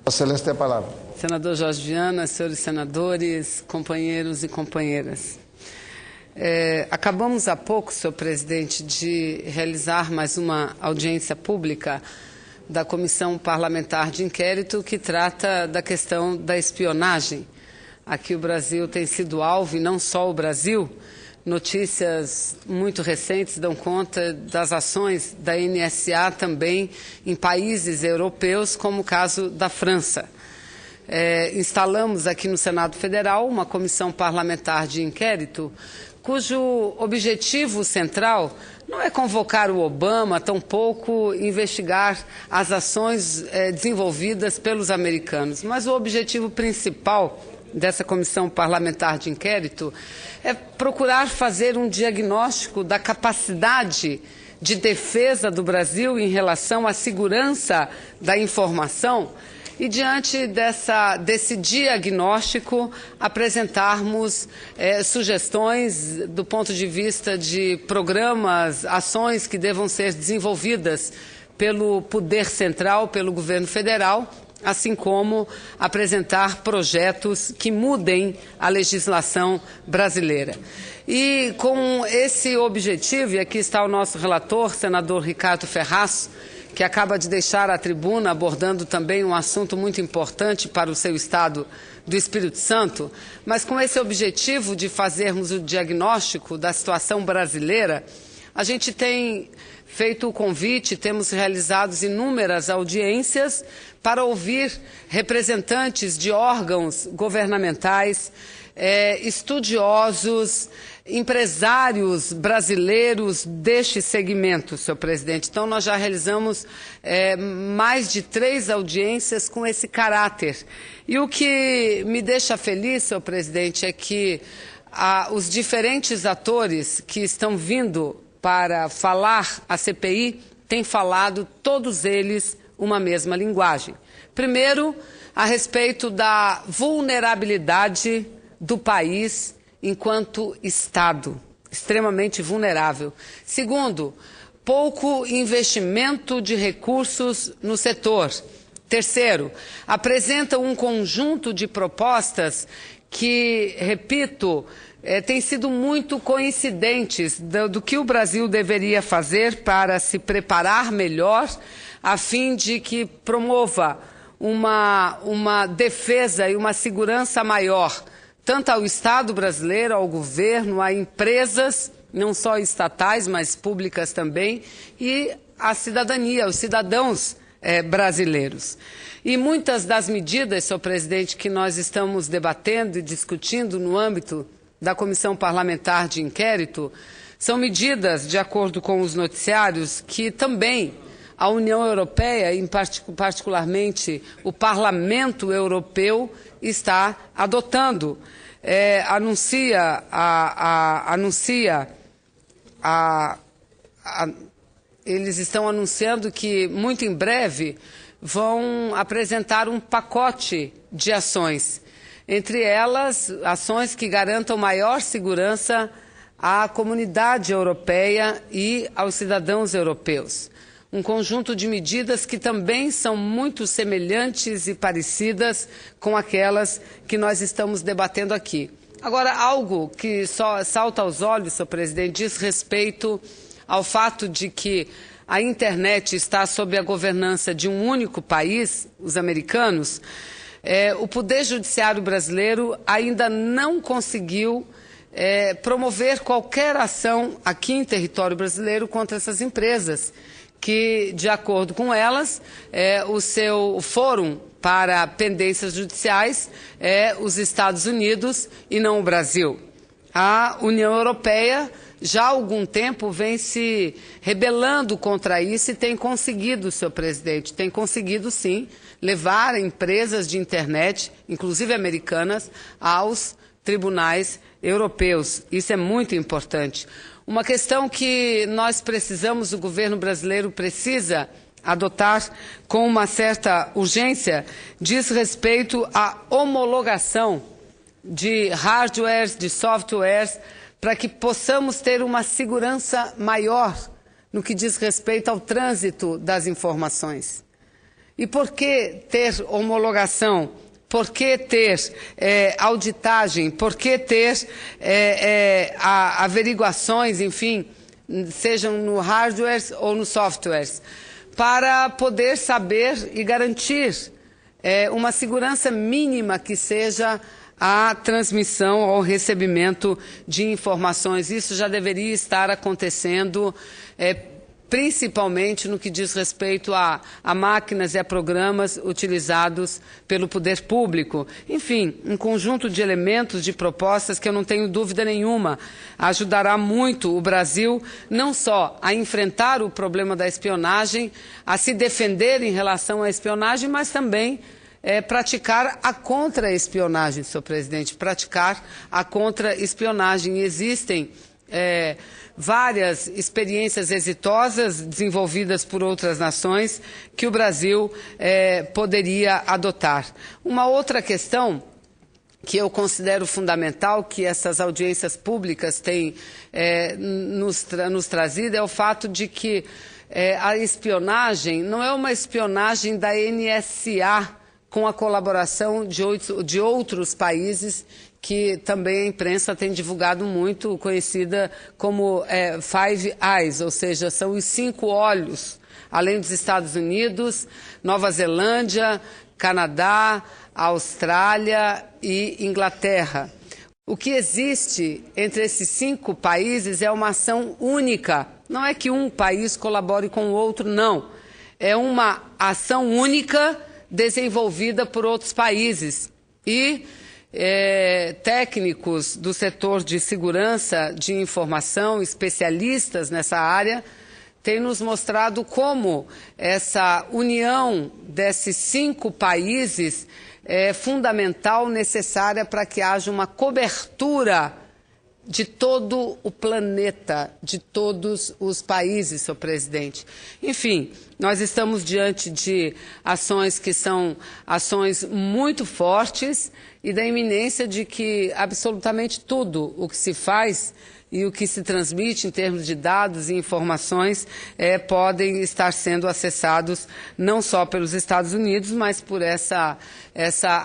A Celeste tem a palavra. Senador Jorge Viana, senhores senadores, companheiros e companheiras. Acabamos há pouco, senhor presidente, de realizar mais uma audiência pública da Comissão Parlamentar de Inquérito que trata da questão da espionagem. Aqui o Brasil tem sido alvo, e não só o Brasil. Notícias muito recentes dão conta das ações da NSA também em países europeus, como o caso da França. Instalamos aqui no Senado Federal uma comissão parlamentar de inquérito, cujo objetivo central não é convocar o Obama, tampouco investigar as ações desenvolvidas pelos americanos, mas o objetivo principal dessa comissão parlamentar de inquérito é procurar fazer um diagnóstico da capacidade de defesa do Brasil em relação à segurança da informação e, diante desse diagnóstico, apresentarmos sugestões do ponto de vista de programas, ações que devam ser desenvolvidas pelo Poder Central, pelo Governo Federal, assim como apresentar projetos que mudem a legislação brasileira. E com esse objetivo, e aqui está o nosso relator, senador Ricardo Ferraz, que acaba de deixar a tribuna abordando também um assunto muito importante para o seu estado do Espírito Santo, mas com esse objetivo de fazermos o diagnóstico da situação brasileira, a gente tem feito o convite, temos realizado inúmeras audiências para ouvir representantes de órgãos governamentais, estudiosos, empresários brasileiros deste segmento, senhor presidente. Então, nós já realizamos mais de 3 audiências com esse caráter. E o que me deixa feliz, senhor presidente, é que os diferentes atores que estão vindo para falar à CPI têm falado, todos eles, uma mesma linguagem. Primeiro, a respeito da vulnerabilidade do país enquanto Estado, extremamente vulnerável. Segundo, pouco investimento de recursos no setor. Terceiro, apresenta um conjunto de propostas que, repito, têm sido muito coincidentes do que o Brasil deveria fazer para se preparar melhor, a fim de que promova uma defesa e uma segurança maior, tanto ao Estado brasileiro, ao governo, a empresas, não só estatais, mas públicas também, e à cidadania, aos cidadãos brasileiros. E muitas das medidas, senhor presidente, que nós estamos debatendo e discutindo no âmbito da Comissão Parlamentar de Inquérito são medidas, de acordo com os noticiários, que também a União Europeia, particularmente o Parlamento Europeu, está adotando. Eles estão anunciando que, muito em breve, vão apresentar um pacote de ações. Entre elas, ações que garantam maior segurança à comunidade europeia e aos cidadãos europeus. Um conjunto de medidas que também são muito semelhantes e parecidas com aquelas que nós estamos debatendo aqui. Agora, algo que só salta aos olhos, senhor presidente, diz respeito ao fato de que a internet está sob a governança de um único país, os americanos. O Poder Judiciário brasileiro ainda não conseguiu promover qualquer ação aqui em território brasileiro contra essas empresas, que, de acordo com elas, o seu fórum para pendências judiciais é os Estados Unidos e não o Brasil. A União Europeia já há algum tempo vem se rebelando contra isso e tem conseguido, senhor presidente, tem conseguido sim levar empresas de internet, inclusive americanas, aos tribunais europeus. Isso é muito importante. Uma questão que nós precisamos, o governo brasileiro precisa adotar com uma certa urgência, diz respeito à homologação de hardwares, de softwares, para que possamos ter uma segurança maior no que diz respeito ao trânsito das informações. E por que ter homologação? Por que ter auditagem? Por que ter averiguações, enfim, sejam no hardware ou no softwares? Para poder saber e garantir uma segurança mínima que seja a transmissão ou recebimento de informações. Isso já deveria estar acontecendo, principalmente no que diz respeito a máquinas e a programas utilizados pelo poder público. Enfim, um conjunto de elementos, de propostas que eu não tenho dúvida nenhuma ajudará muito o Brasil não só a enfrentar o problema da espionagem, a se defender em relação à espionagem, mas também praticar a contra-espionagem, senhor presidente, praticar a contra-espionagem. Existem várias experiências exitosas desenvolvidas por outras nações que o Brasil poderia adotar. Uma outra questão que eu considero fundamental, que essas audiências públicas têm nos trazido, é o fato de que a espionagem não é uma espionagem da NSA, com a colaboração de outros países que também a imprensa tem divulgado muito, conhecida como Five Eyes, ou seja, são os 5 olhos, além dos Estados Unidos, Nova Zelândia, Canadá, Austrália e Inglaterra. O que existe entre esses 5 países é uma ação única. Não é que um país colabore com o outro, não. É uma ação única desenvolvida por outros países. E técnicos do setor de segurança de informação, especialistas nessa área, têm nos mostrado como essa união desses 5 países é fundamental, necessária para que haja uma cobertura de todo o planeta, de todos os países, senhor presidente. Enfim, nós estamos diante de ações que são ações muito fortes e da iminência de que absolutamente tudo o que se faz e o que se transmite em termos de dados e informações podem estar sendo acessados não só pelos Estados Unidos, mas por essa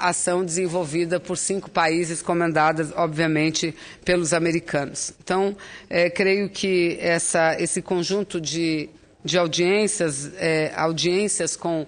ação desenvolvida por 5 países, comandadas, obviamente, pelos americanos. Então, creio que esse conjunto de audiências, audiências com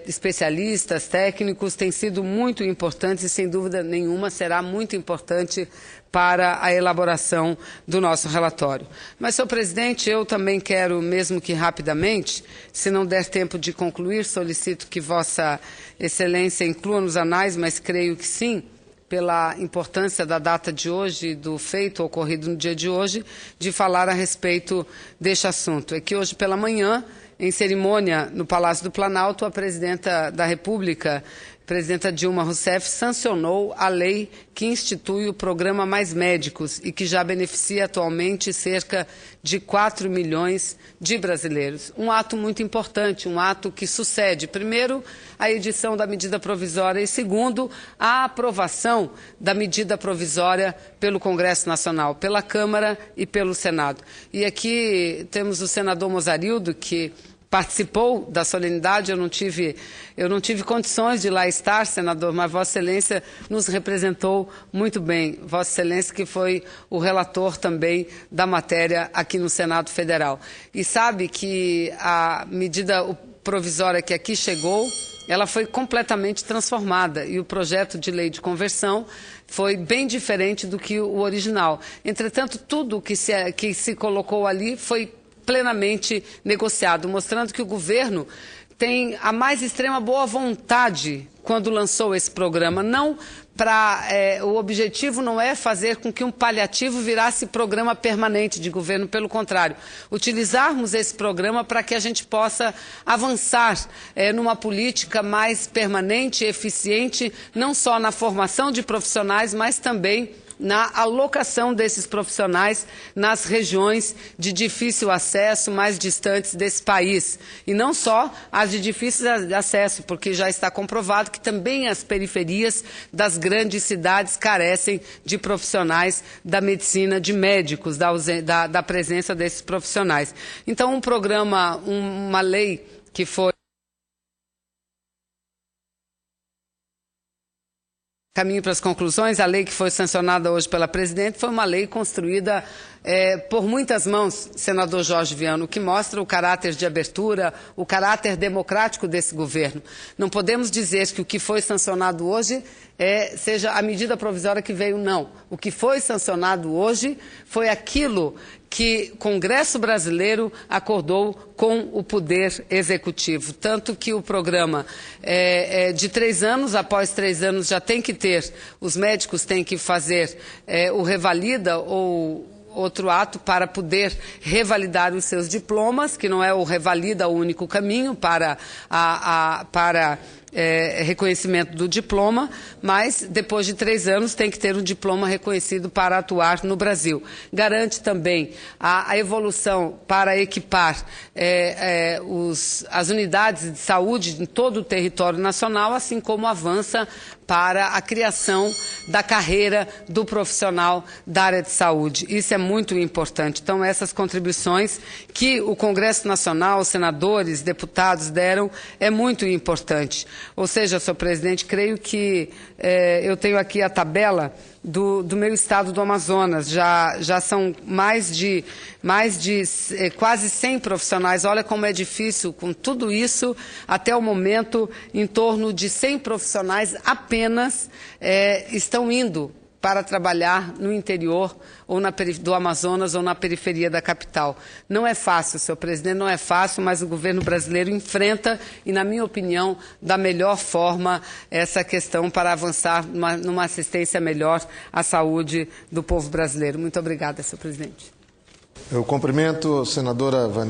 especialistas, técnicos, tem sido muito importante e, sem dúvida nenhuma, será muito importante para a elaboração do nosso relatório. Mas, senhor presidente, eu também quero, mesmo que rapidamente, se não der tempo de concluir, solicito que Vossa Excelência inclua nos anais, mas creio que sim, pela importância da data de hoje, do feito ocorrido no dia de hoje, de falar a respeito deste assunto. É que hoje pela manhã, em cerimônia no Palácio do Planalto, a presidenta da República, presidenta Dilma Rousseff, sancionou a lei que institui o programa Mais Médicos e que já beneficia atualmente cerca de 4 milhões de brasileiros. Um ato muito importante, um ato que sucede, primeiro, a edição da medida provisória e, segundo, a aprovação da medida provisória pelo Congresso Nacional, pela Câmara e pelo Senado. E aqui temos o senador Mozarildo, que participou da solenidade. Eu não tive condições de lá estar, senador, mas Vossa Excelência nos representou muito bem. Vossa Excelência, que foi o relator também da matéria aqui no Senado Federal. E sabe que a medida provisória que aqui chegou, ela foi completamente transformada e o projeto de lei de conversão foi bem diferente do que o original. Entretanto, tudo que se colocou ali foi plenamente negociado, mostrando que o governo tem a mais extrema boa vontade quando lançou esse programa. O objetivo não é fazer com que um paliativo virasse programa permanente de governo, pelo contrário, utilizarmos esse programa para que a gente possa avançar numa política mais permanente e eficiente, não só na formação de profissionais, mas também na alocação desses profissionais nas regiões de difícil acesso, mais distantes desse país. E não só as de difícil acesso, porque já está comprovado que também as periferias das grandes cidades carecem de profissionais da medicina, de médicos, da presença desses profissionais. Então, uma lei que foi caminho para as conclusões, a lei que foi sancionada hoje pela presidente foi uma lei construída por muitas mãos, senador Jorge Viana, o que mostra o caráter de abertura, o caráter democrático desse governo. Não podemos dizer que o que foi sancionado hoje seja a medida provisória que veio, não. O que foi sancionado hoje foi aquilo que o Congresso brasileiro acordou com o Poder Executivo. Tanto que o programa de 3 anos, após 3 anos já tem que ter, os médicos têm que fazer o revalida ou outro ato para poder revalidar os seus diplomas, que não é o revalida o único caminho para reconhecimento do diploma, mas depois de 3 anos tem que ter um diploma reconhecido para atuar no Brasil. Garante também a evolução para equipar as unidades de saúde em todo o território nacional, assim como avança para a criação da carreira do profissional da área de saúde. Isso é muito importante. Então, essas contribuições que o Congresso Nacional, os senadores, deputados deram, é muito importante. Ou seja, senhor presidente, creio que eu tenho aqui a tabela do meu estado do Amazonas. Já são mais de quase 100 profissionais. Olha como é difícil, com tudo isso, até o momento, em torno de 100 profissionais apenas estão indo para trabalhar no interior ou do Amazonas ou na periferia da capital. Não é fácil, senhor presidente, não é fácil, mas o governo brasileiro enfrenta e, na minha opinião, da melhor forma essa questão para avançar numa assistência melhor à saúde do povo brasileiro. Muito obrigada, senhor presidente. Eu cumprimento a senadora Vanessa.